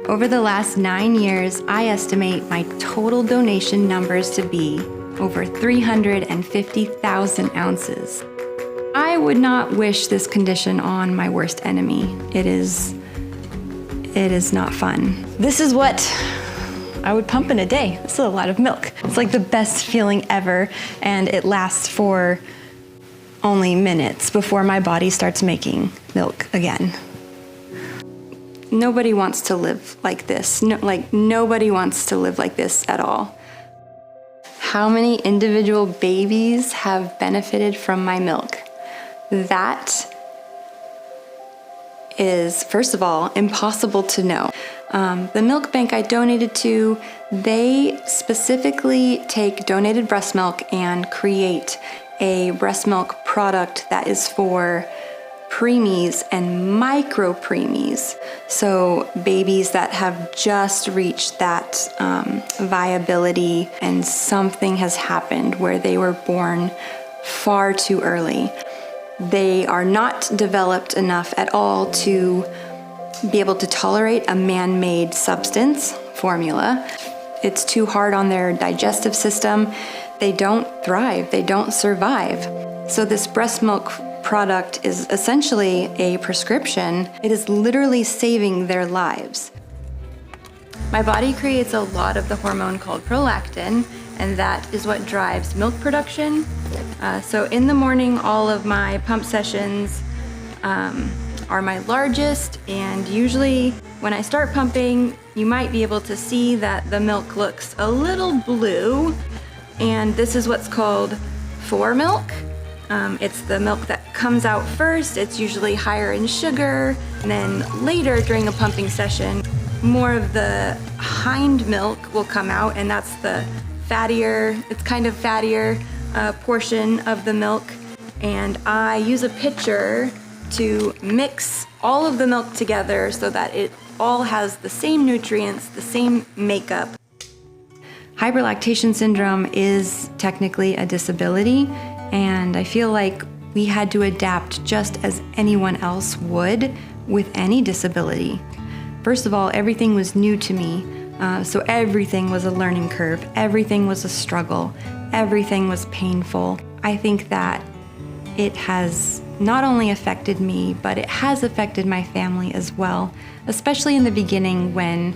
Over the last 9 years, I estimate my total donation numbers to be over 350,000 ounces. I would not wish this condition on my worst enemy. It is not fun. This is what I would pump in a day. This is a lot of milk. It's like the best feeling ever, and it lasts for only minutes before my body starts making milk again. Nobody wants to live like this. Nobody wants to live like this at all. How many individual babies have benefited from my milk? That is, first of all, impossible to know. The milk bank I donated to, they specifically take donated breast milk and create a breast milk product that is for preemies and micro preemies. So babies that have just reached that viability and something has happened where they were born far too early. They are not developed enough at all to be able to tolerate a man-made substance formula. It's too hard on their digestive system. They don't thrive, they don't survive. So this breast milk product is essentially a prescription. It is literally saving their lives. My body creates a lot of the hormone called prolactin, and that is what drives milk production. So in the morning, all of my pump sessions are my largest, and usually when I start pumping, you might be able to see that the milk looks a little blue, and this is what's called fore milk. It's the milk that comes out first. It's usually higher in sugar, and then later during a pumping session, more of the hind milk will come out, and that's the fattier, it's kind of fattier portion of the milk. And I use a pitcher to mix all of the milk together so that it all has the same nutrients, the same makeup. Hyperlactation syndrome is technically a disability, and I feel like we had to adapt just as anyone else would with any disability. First of all, everything was new to me, so everything was a learning curve. Everything was a struggle. Everything was painful. I think that it has not only affected me, but it has affected my family as well, especially in the beginning when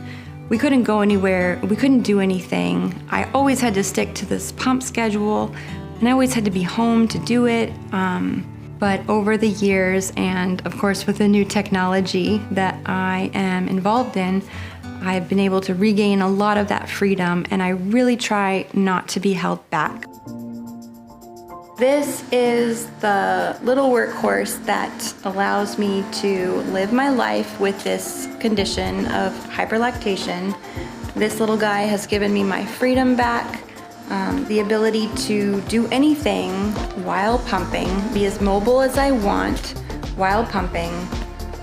we couldn't go anywhere, we couldn't do anything. I always had to stick to this pump schedule, and I always had to be home to do it. But over the years, and of course with the new technology that I am involved in, I've been able to regain a lot of that freedom, and I really try not to be held back. This is the little workhorse that allows me to live my life with this condition of hyperlactation. This little guy has given me my freedom back, the ability to do anything while pumping, be as mobile as I want while pumping,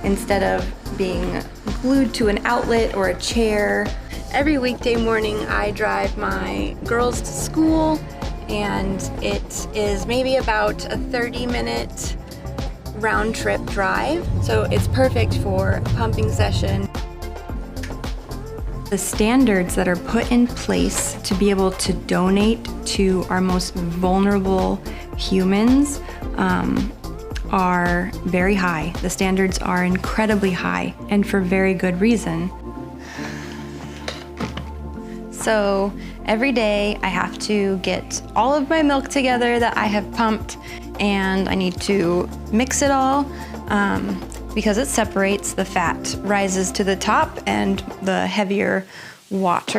instead of being glued to an outlet or a chair. Every weekday morning I drive my girls to school, and it is maybe about a 30-minute round trip drive, so it's perfect for a pumping session. The standards that are put in place to be able to donate to our most vulnerable humans are very high. The standards are incredibly high, and for very good reason. So every day I have to get all of my milk together that I have pumped, and I need to mix it all because it separates. The fat rises to the top and the heavier water